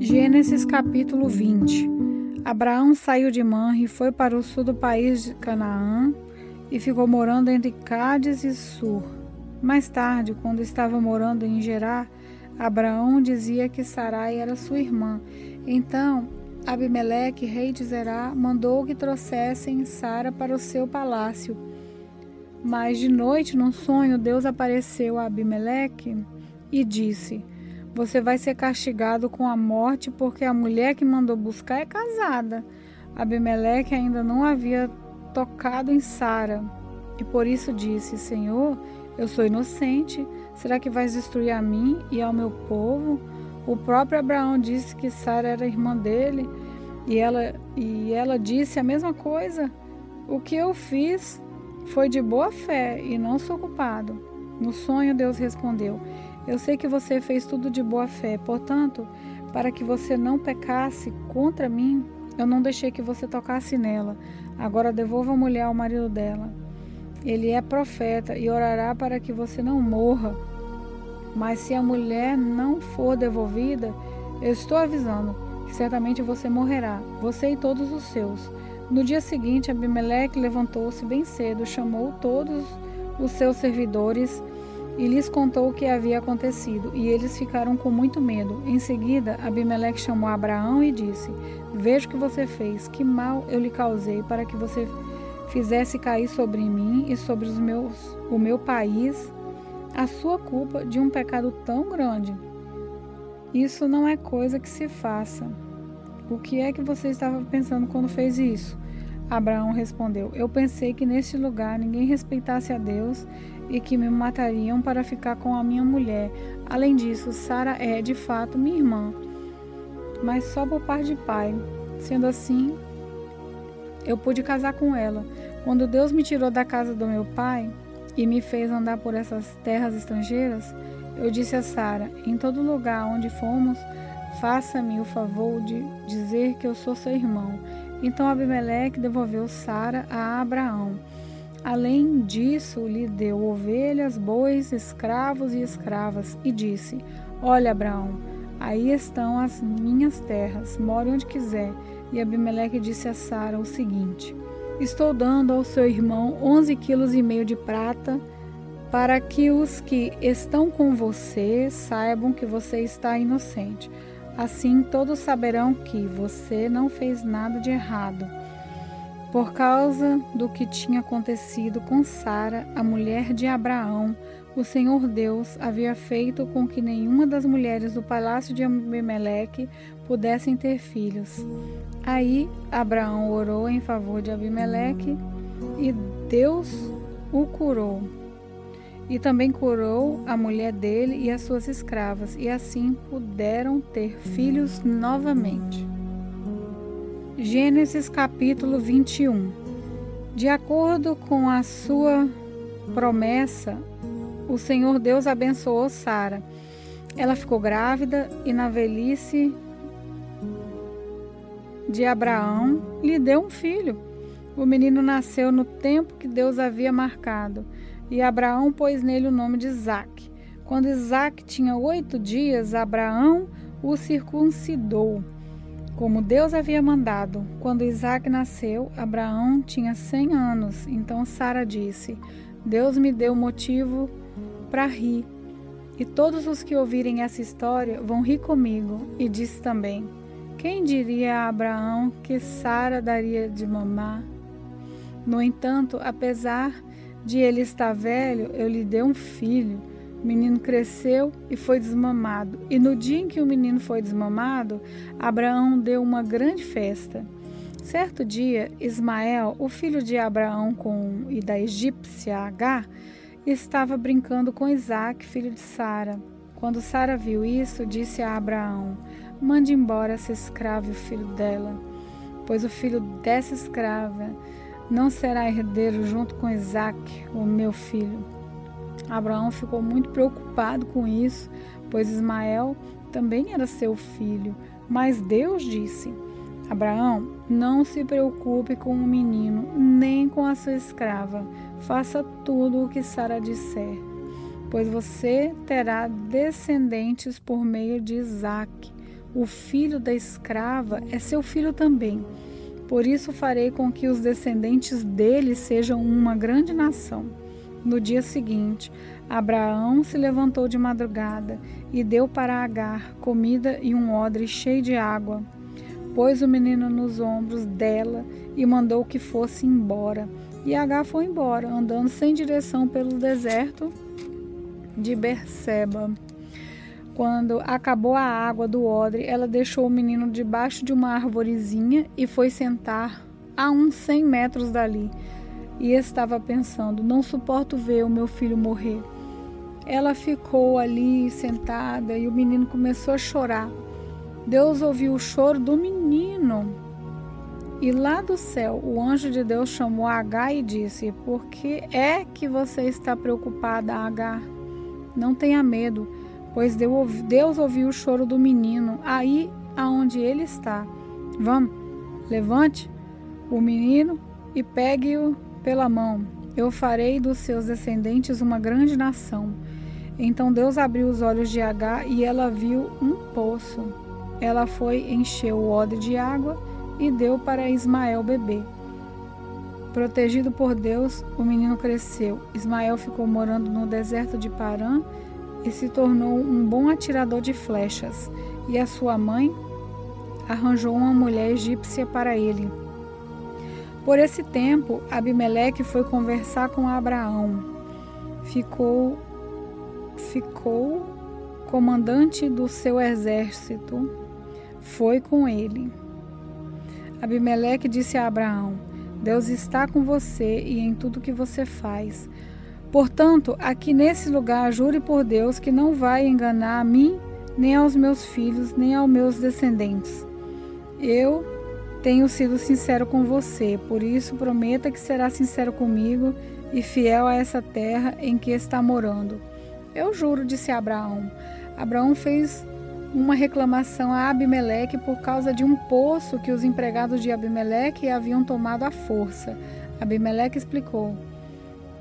Gênesis capítulo 20. Abraão saiu de Manre e foi para o sul do país de Canaã e ficou morando entre Cádiz e Sur. Mais tarde, quando estava morando em Gerar, Abraão dizia que Sarai era sua irmã. Então, Abimeleque, rei de Zerá, mandou que trouxessem Sara para o seu palácio. Mas de noite, num sonho, Deus apareceu a Abimeleque e disse: "Você vai ser castigado com a morte, porque a mulher que mandou buscar é casada." Abimeleque ainda não havia tocado em Sara, e por isso disse: "Senhor, eu sou inocente. Será que vais destruir a mim e ao meu povo?" O próprio Abraão disse que Sara era irmã dele, e ela disse a mesma coisa. "O que eu fiz foi de boa fé e não sou culpado." No sonho, Deus respondeu: "Eu sei que você fez tudo de boa fé, portanto, para que você não pecasse contra mim, eu não deixei que você tocasse nela. Agora devolva a mulher ao marido dela. Ele é profeta e orará para que você não morra. Mas se a mulher não for devolvida, eu estou avisando que certamente você morrerá, você e todos os seus." No dia seguinte, Abimeleque levantou-se bem cedo, chamou todos os seus servidores e lhes contou o que havia acontecido, e eles ficaram com muito medo. Em seguida, Abimeleque chamou Abraão e disse: "Veja o que você fez, que mal eu lhe causei para que você fizesse cair sobre mim e sobre o meu país a sua culpa de um pecado tão grande. Isso não é coisa que se faça. O que é que você estava pensando quando fez isso?" Abraão respondeu: "Eu pensei que neste lugar ninguém respeitasse a Deus e que me matariam para ficar com a minha mulher. Além disso, Sara é, de fato, minha irmã, mas só por parte de pai. Sendo assim, eu pude casar com ela. Quando Deus me tirou da casa do meu pai e me fez andar por essas terras estrangeiras, eu disse a Sara: em todo lugar onde fomos, faça-me o favor de dizer que eu sou seu irmão." Então Abimeleque devolveu Sara a Abraão. Além disso, lhe deu ovelhas, bois, escravos e escravas, e disse: "Olha, Abraão, aí estão as minhas terras, more onde quiser." E Abimeleque disse a Sara o seguinte: "Estou dando ao seu irmão 11,5 quilos de prata, para que os que estão com você saibam que você está inocente. Assim todos saberão que você não fez nada de errado." Por causa do que tinha acontecido com Sara, a mulher de Abraão, o Senhor Deus havia feito com que nenhuma das mulheres do palácio de Abimeleque pudessem ter filhos. Aí Abraão orou em favor de Abimeleque e Deus o curou. E também curou a mulher dele e as suas escravas, e assim puderam ter filhos novamente. Gênesis capítulo 21. De acordo com a sua promessa, o Senhor Deus abençoou Sara. Ela ficou grávida e na velhice de Abraão lhe deu um filho. O menino nasceu no tempo que Deus havia marcado, e Abraão pôs nele o nome de Isaque. Quando Isaque tinha 8 dias, Abraão o circuncidou, como Deus havia mandado. Quando Isaque nasceu, Abraão tinha 100 anos. Então Sara disse: "Deus me deu motivo para rir, e todos os que ouvirem essa história vão rir comigo." E disse também: "Quem diria a Abraão que Sara daria de mamar? No entanto, apesar de ele estar velho, eu lhe dei um filho." O menino cresceu e foi desmamado. E no dia em que o menino foi desmamado, Abraão deu uma grande festa. Certo dia, Ismael, o filho de Abraão e da egípcia Agar, estava brincando com Isaque, filho de Sara. Quando Sara viu isso, disse a Abraão: "Mande embora essa escrava e o filho dela, pois o filho dessa escrava não será herdeiro junto com Isaque, o meu filho." Abraão ficou muito preocupado com isso, pois Ismael também era seu filho. Mas Deus disse: "Abraão, não se preocupe com o menino, nem com a sua escrava. Faça tudo o que Sara disser, pois você terá descendentes por meio de Isaque, o filho da escrava é seu filho também. Por isso farei com que os descendentes dele sejam uma grande nação. No dia seguinte, Abraão se levantou de madrugada e deu para Agar comida e um odre cheio de água. Pôs o menino nos ombros dela e mandou que fosse embora. E Agar foi embora, andando sem direção pelo deserto de Berseba. Quando acabou a água do odre, ela deixou o menino debaixo de uma arvorezinha e foi sentar a uns 100 metros dali. E estava pensando: não suporto ver o meu filho morrer. Ela ficou ali sentada e o menino começou a chorar. Deus ouviu o choro do menino. E lá do céu, o anjo de Deus chamou Agar e disse: por que é que você está preocupada, Agar? Não tenha medo, pois Deus ouviu o choro do menino aí aonde ele está. Vamos, levante o menino e pegue-o pela mão. Eu farei dos seus descendentes uma grande nação. Então Deus abriu os olhos de Agar e ela viu um poço. Ela foi, encheu o odre de água e deu para Ismael beber. Protegido por Deus, o menino cresceu. Ismael ficou morando no deserto de Parã e se tornou um bom atirador de flechas. E a sua mãe arranjou uma mulher egípcia para ele. Por esse tempo, Abimeleque foi conversar com Abraão. Ficou comandante do seu exército. Foi com ele. Abimeleque disse a Abraão: Deus está com você e em tudo que você faz. Portanto, aqui nesse lugar, jure por Deus que não vai enganar a mim, nem aos meus filhos, nem aos meus descendentes. Eu tenho sido sincero com você, por isso prometa que será sincero comigo e fiel a essa terra em que está morando. Eu juro, disse Abraão. Abraão fez uma reclamação a Abimeleque por causa de um poço que os empregados de Abimeleque haviam tomado à força. Abimeleque explicou: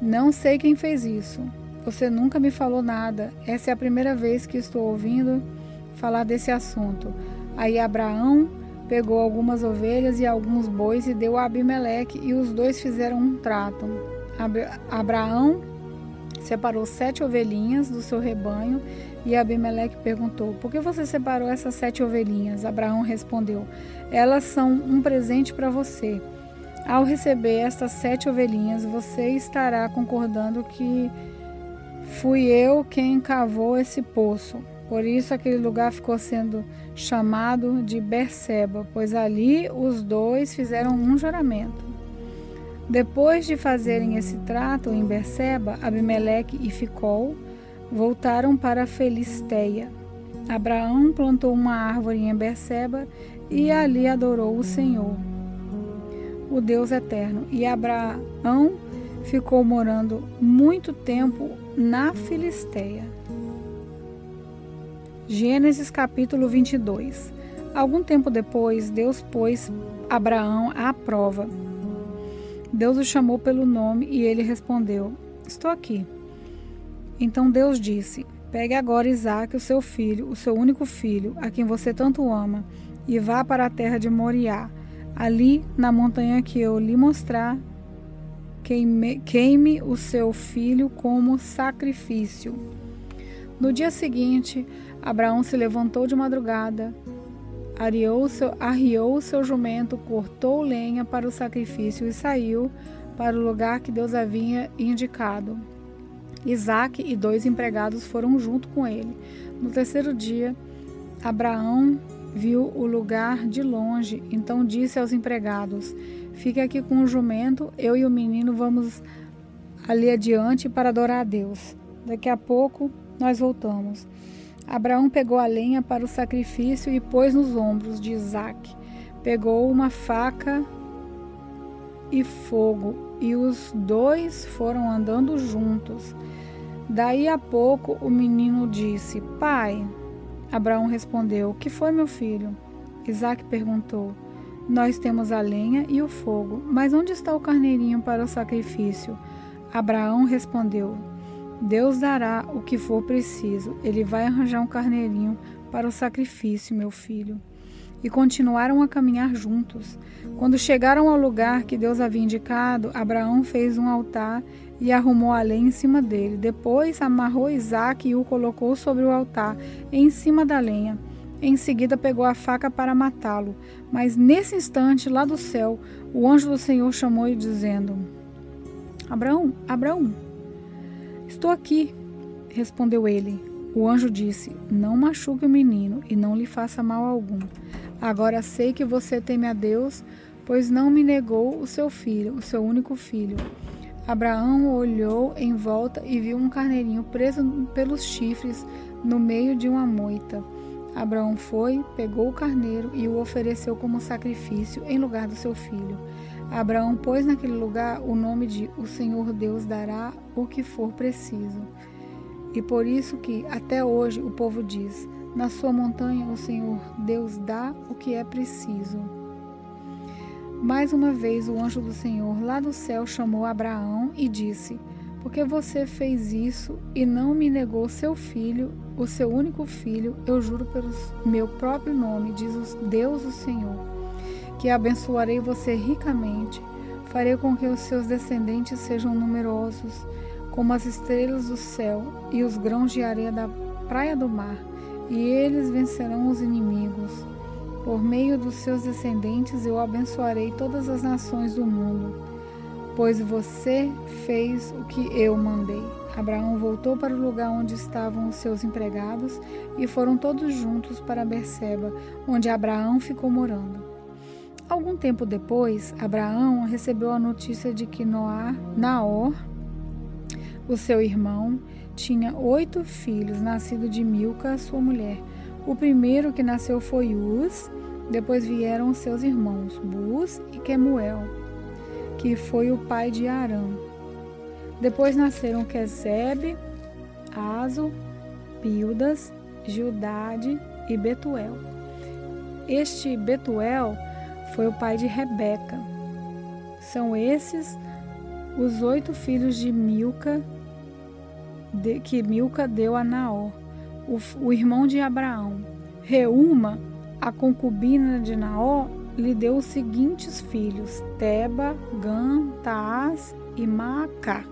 não sei quem fez isso. Você nunca me falou nada. Essa é a primeira vez que estou ouvindo falar desse assunto. Aí Abraão pegou algumas ovelhas e alguns bois e deu a Abimeleque, e os dois fizeram um trato. Abraão separou 7 ovelhinhas do seu rebanho e Abimeleque perguntou: por que você separou essas 7 ovelhinhas? Abraão respondeu: elas são um presente para você. Ao receber estas 7 ovelhinhas, você estará concordando que fui eu quem cavou esse poço. Por isso aquele lugar ficou sendo chamado de Berseba, pois ali os dois fizeram um juramento. Depois de fazerem esse trato em Berseba, Abimeleque e Ficol voltaram para a Filisteia. Abraão plantou uma árvore em Berseba e ali adorou o Senhor, o Deus eterno. E Abraão ficou morando muito tempo na Filisteia. Gênesis capítulo 22. Algum tempo depois, Deus pôs Abraão à prova. Deus o chamou pelo nome e ele respondeu: estou aqui. Então Deus disse: pegue agora Isaque, o seu filho, o seu único filho, a quem você tanto ama, e vá para a terra de Moriá. Ali, na montanha que eu lhe mostrar, queime o seu filho como sacrifício. No dia seguinte, Abraão se levantou de madrugada, arriou o seu jumento, cortou lenha para o sacrifício e saiu para o lugar que Deus havia indicado. Isaque e 2 empregados foram junto com ele. No terceiro dia, Abraão viu o lugar de longe, então disse aos empregados: fique aqui com o jumento, eu e o menino vamos ali adiante para adorar a Deus. Daqui a pouco nós voltamos. Abraão pegou a lenha para o sacrifício e pôs nos ombros de Isaque. Pegou uma faca e fogo, e os dois foram andando juntos. Daí a pouco o menino disse: pai. Abraão respondeu: o que foi, meu filho? Isaque perguntou: nós temos a lenha e o fogo, mas onde está o carneirinho para o sacrifício? Abraão respondeu: Deus dará o que for preciso. Ele vai arranjar um carneirinho para o sacrifício, meu filho. E continuaram a caminhar juntos. Quando chegaram ao lugar que Deus havia indicado, Abraão fez um altar e arrumou a lenha em cima dele. Depois amarrou Isaque e o colocou sobre o altar, em cima da lenha. Em seguida pegou a faca para matá-lo. Mas nesse instante, lá do céu, o anjo do Senhor chamou-lhe, dizendo: Abraão, Abraão. Estou aqui, respondeu ele. O anjo disse: Não machuque o menino e não lhe faça mal algum. Agora sei que você teme a Deus, pois não me negou o seu filho, o seu único filho. Abraão olhou em volta e viu um carneirinho preso pelos chifres no meio de uma moita. Abraão foi, pegou o carneiro e o ofereceu como sacrifício em lugar do seu filho. Abraão pôs naquele lugar o nome de O Senhor Deus dará o que for preciso. E por isso que até hoje o povo diz: na sua montanha o Senhor Deus dá o que é preciso. Mais uma vez o anjo do Senhor lá do céu chamou Abraão e disse: Por que você fez isso e não me negou seu filho, o seu único filho? Eu juro pelo meu próprio nome, diz Deus o Senhor, que abençoarei você ricamente. Farei com que os seus descendentes sejam numerosos, como as estrelas do céu e os grãos de areia da praia do mar, e eles vencerão os inimigos. Por meio dos seus descendentes eu abençoarei todas as nações do mundo, pois você fez o que eu mandei. Abraão voltou para o lugar onde estavam os seus empregados e foram todos juntos para Berseba, onde Abraão ficou morando. Algum tempo depois, Abraão recebeu a notícia de que Naor, o seu irmão, tinha 8 filhos, nascidos de Milca, sua mulher. O primeiro que nasceu foi Uz, depois vieram seus irmãos, Buz e Quemuel, que foi o pai de Arã. Depois nasceram Quesebe, Azo, Pildas, Gildade e Betuel. Este Betuel foi o pai de Rebeca. São esses os 8 filhos de Milca, que Milca deu a Naor, o irmão de Abraão. Reúma, a concubina de Naor, lhe deu os seguintes filhos: Teba, Gã, Taás e Maacá.